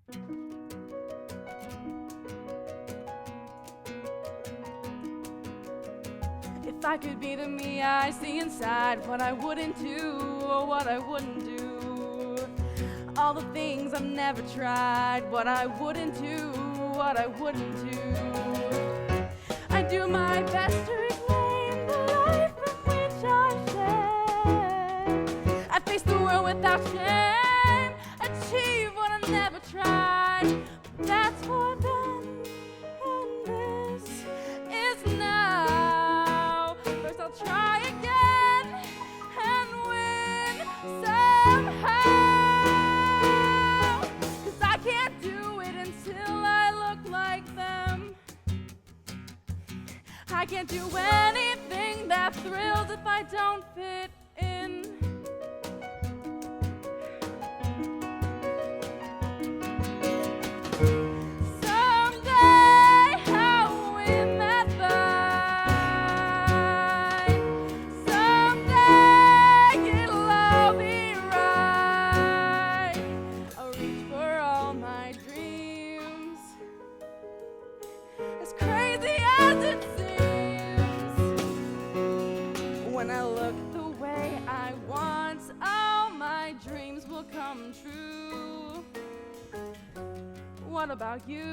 If I could be the me I see inside, what I wouldn't do or what I wouldn't do. All the things I've never tried, what I wouldn't do, what I wouldn't do. I do my best to reclaim the life from which I share. I face the world without shame, achieve what I never tried. That's for then, and this is now. First I'll try again and win somehow. 'Cause I can't do it until I look like them. I can't do anything that thrills if I don't fit in. Someday I'll win that fight. Someday it'll all be right. I'll reach for all my dreams, as crazy as it seems. When I look the way I want, all my dreams will come true. What about you?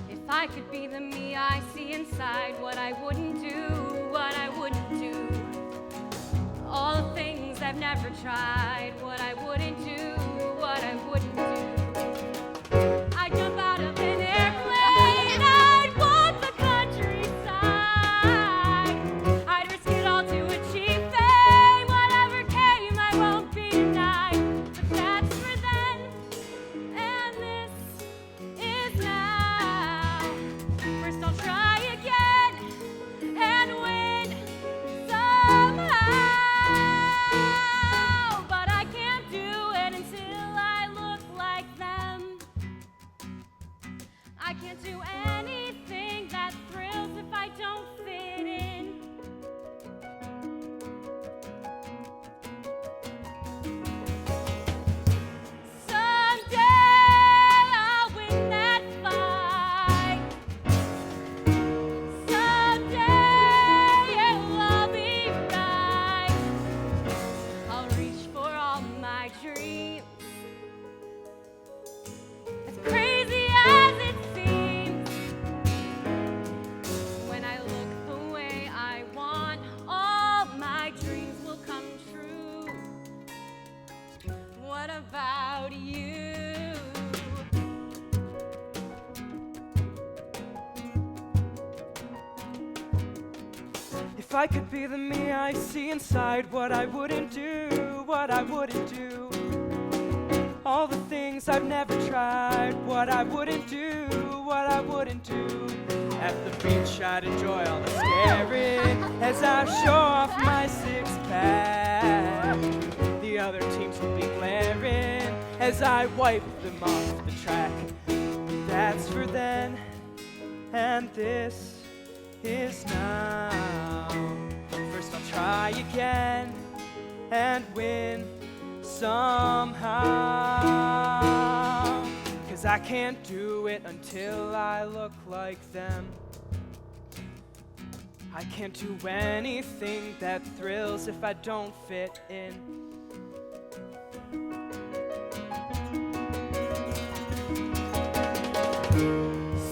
If I could be the me I see inside, what I wouldn't do, what I wouldn't do. All the things I've never tried, what I wouldn't do, what I wouldn't do. I'd jump out of an airplane, I'd walk the countryside. I'd risk it all to achieve fame, whatever came, I won't be denied. But that's for then, and this is now. First I'll try again and win somehow. But I can't do it until I look like them. I can't do anything that thrills if I don't fit in. Someday I'll win that fight. Someday it'll all be right. I'll reach for all my dreams, as crazy as it seems. When I look the way I want, all my dreams will come true. What about you? If I could be the me I see inside, what I wouldn't do, what I wouldn't do. All the things I've never tried, what I wouldn't do, what I wouldn't do. At the beach I'd enjoy all the staring as I show off my six-pack. The other teams would be glaring as I wipe them off the track. That's for then, and this is now. First I'll try again and win somehow. 'Cause I can't do it until I look like them. I can't do anything that thrills if I don't fit in.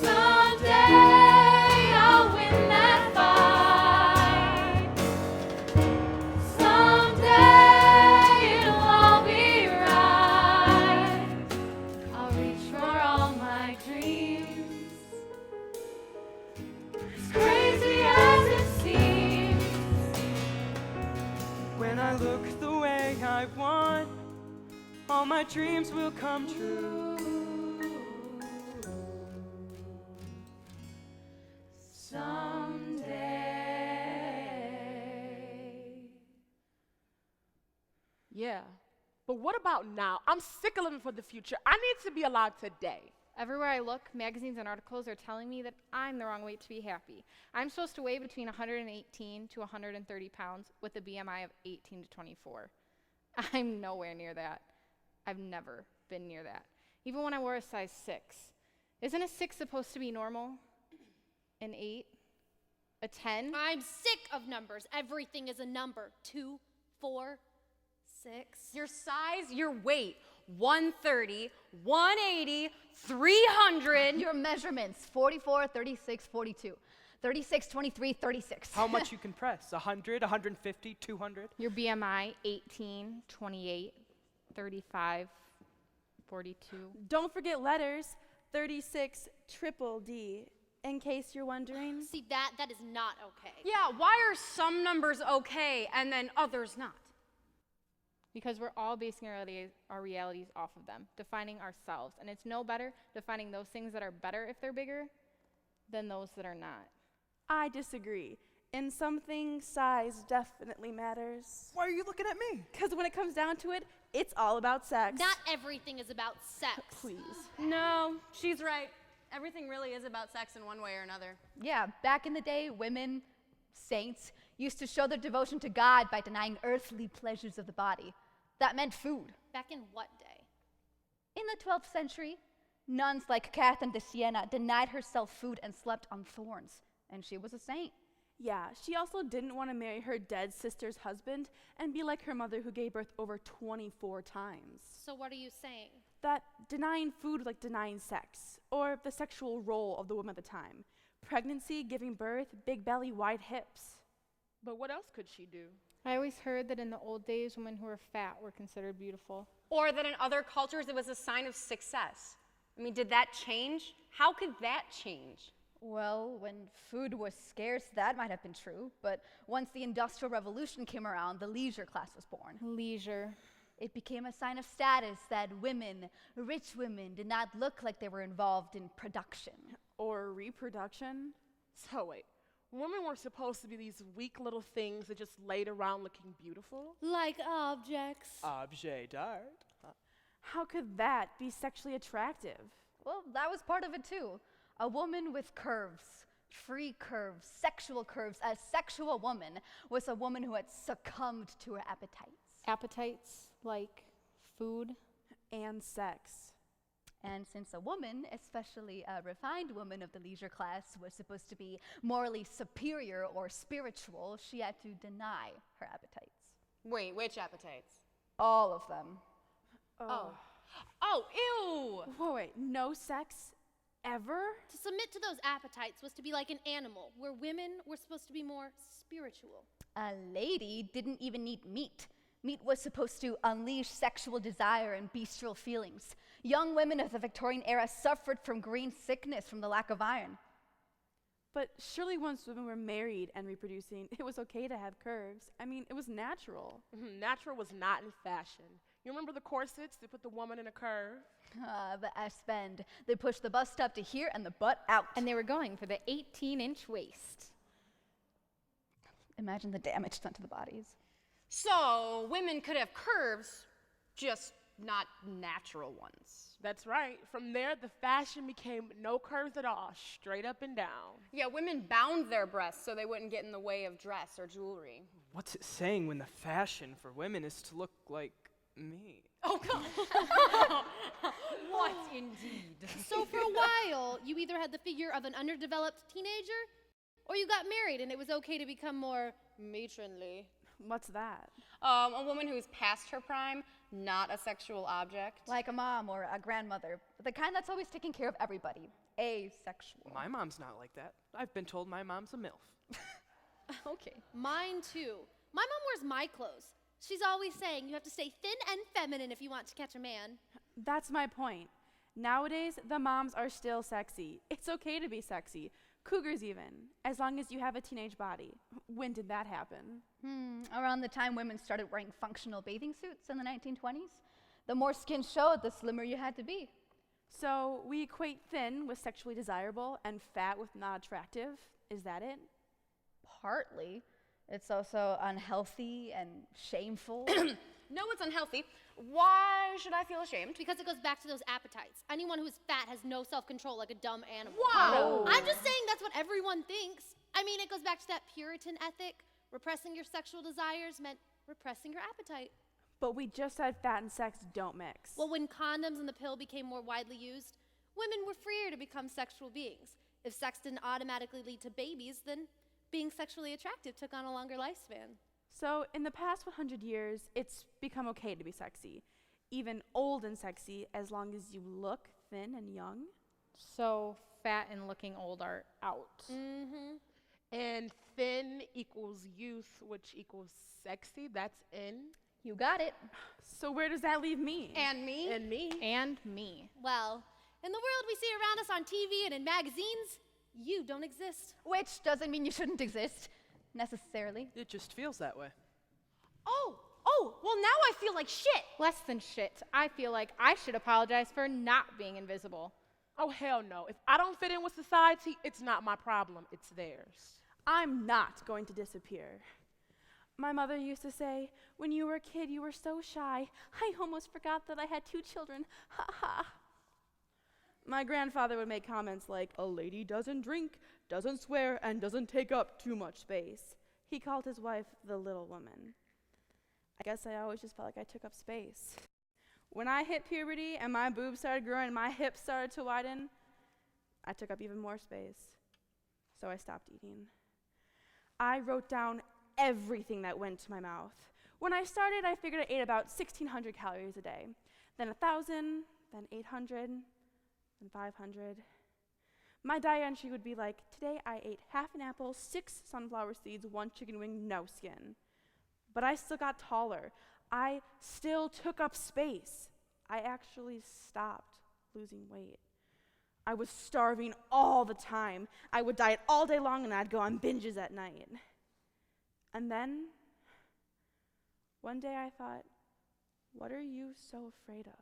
Someday I'll win that fight. Someday it'll all be right. I'll reach for all my dreams, as crazy as it seems. When I look the way I want, all my dreams will come true. Someday. Yeah. But what about now? I'm sick of living for the future. I need to be alive today. Everywhere I look, magazines and articles are telling me that I'm the wrong weight to be happy. I'm supposed to weigh between 118 to 130 pounds with a BMI of 18 to 24. I'm nowhere near that. I've never been near that. Even when I wore a size 6. Isn't a 6 supposed to be normal? An 8? A 10? I'm sick of numbers. Everything is a number. 2, 4, 6. Your size, your weight, 130, 180, 300. Your measurements, 44, 36, 42. 36, 23, 36. How much you can press? 100, 150, 200? Your BMI, 18, 28, 35, 42. Don't forget letters, 36 triple D, in case you're wondering. See, that is not okay. Yeah, why are some numbers okay and then others not? Because we're all basing our realities off of them, defining ourselves. And it's no better defining those things that are better if they're bigger than those that are not. I disagree. In some things, size definitely matters. Why are you looking at me? Because when it comes down to it, it's all about sex. Not everything is about sex. Please. No, she's right. Everything really is about sex in one way or another. Yeah, back in the day, women, saints, used to show their devotion to God by denying earthly pleasures of the body. That meant food. Back in what day? In the 12th century, nuns like Catherine de Siena denied herself food and slept on thorns, and she was a saint. Yeah, she also didn't want to marry her dead sister's husband and be like her mother who gave birth over 24 times. So what are you saying? That denying food was like denying sex, or the sexual role of the woman at the time. Pregnancy, giving birth, big belly, wide hips. But what else could she do? I always heard that in the old days, women who were fat were considered beautiful. Or that in other cultures it was a sign of success. I mean, did that change? How could that change? Well, when food was scarce, that might have been true, but once the Industrial Revolution came around, the leisure class was born. Leisure. It became a sign of status that women, rich women, did not look like they were involved in production. Or reproduction. So wait, women were supposed to be these weak little things that just laid around looking beautiful? Like objects. Objet d'art. How could that be sexually attractive? Well, that was part of it too. A woman with curves, free curves, sexual curves, a sexual woman was a woman who had succumbed to her appetites. Appetites like food. And sex. And since a woman, especially a refined woman of the leisure class, was supposed to be morally superior or spiritual, she had to deny her appetites. Wait, which appetites? All of them. Oh, ew! Whoa, wait, no sex ever? To submit to those appetites was to be like an animal, where women were supposed to be more spiritual. A lady didn't even need meat. Meat was supposed to unleash sexual desire and bestial feelings. Young women of the Victorian era suffered from green sickness from the lack of iron. But surely once women were married and reproducing, it was okay to have curves. I mean, it was natural. Natural was not in fashion. You remember the corsets that put the woman in a curve? The S-bend. They pushed the bust up to here and the butt out. And they were going for the 18-inch waist. Imagine the damage done to the bodies. So women could have curves, just not natural ones. That's right. From there, the fashion became no curves at all, straight up and down. Yeah, women bound their breasts so they wouldn't get in the way of dress or jewelry. What's it saying when the fashion for women is to look like me? Oh, God. What indeed? So for a while, you either had the figure of an underdeveloped teenager, or you got married and it was okay to become more matronly. What's that? A woman who's past her prime, not a sexual object. Like a mom or a grandmother. The kind that's always taking care of everybody. Asexual. My mom's not like that. I've been told my mom's a MILF. Okay. Mine too. My mom wears my clothes. She's always saying you have to stay thin and feminine if you want to catch a man. That's my point. Nowadays, the moms are still sexy. It's okay to be sexy. Cougars even, as long as you have a teenage body. When did that happen? Around the time women started wearing functional bathing suits in the 1920s, the more skin showed, the slimmer you had to be. So we equate thin with sexually desirable and fat with not attractive. Is that it? Partly. It's also unhealthy and shameful. No, it's unhealthy. Why should I feel ashamed? Because it goes back to those appetites. Anyone who's fat has no self-control like a dumb animal. Wow. I'm just saying that's what everyone thinks. I mean, it goes back to that Puritan ethic. Repressing your sexual desires meant repressing your appetite. But we just said fat and sex don't mix. Well, when condoms and the pill became more widely used, women were freer to become sexual beings. If sex didn't automatically lead to babies, then being sexually attractive took on a longer lifespan. So, in the past 100 years, it's become okay to be sexy, even old and sexy, as long as you look thin and young. So fat and looking old are out. And thin equals youth, which equals sexy. That's in. You got it. So, where does that leave me? And me? And me. And me. Well, in the world we see around us on TV and in magazines, you don't exist. Which doesn't mean you shouldn't exist, necessarily. It just feels that way. Oh, well now I feel like shit. Less than shit. I feel like I should apologize for not being invisible. Oh, hell no. If I don't fit in with society, it's not my problem. It's theirs. I'm not going to disappear. My mother used to say, when you were a kid, you were so shy. I almost forgot that I had 2 children. Ha ha. My grandfather would make comments like, a lady doesn't drink, doesn't swear, and doesn't take up too much space. He called his wife the little woman. I guess I always just felt like I took up space. When I hit puberty and my boobs started growing and my hips started to widen, I took up even more space. So I stopped eating. I wrote down everything that went to my mouth. When I started, I figured I ate about 1,600 calories a day, then 1,000, then 800, then 500. My diet entry would be like, today I ate half an apple, 6 sunflower seeds, 1 chicken wing, no skin. But I still got taller. I still took up space. I actually stopped losing weight. I was starving all the time. I would diet all day long and I'd go on binges at night. And then, one day I thought, what are you so afraid of?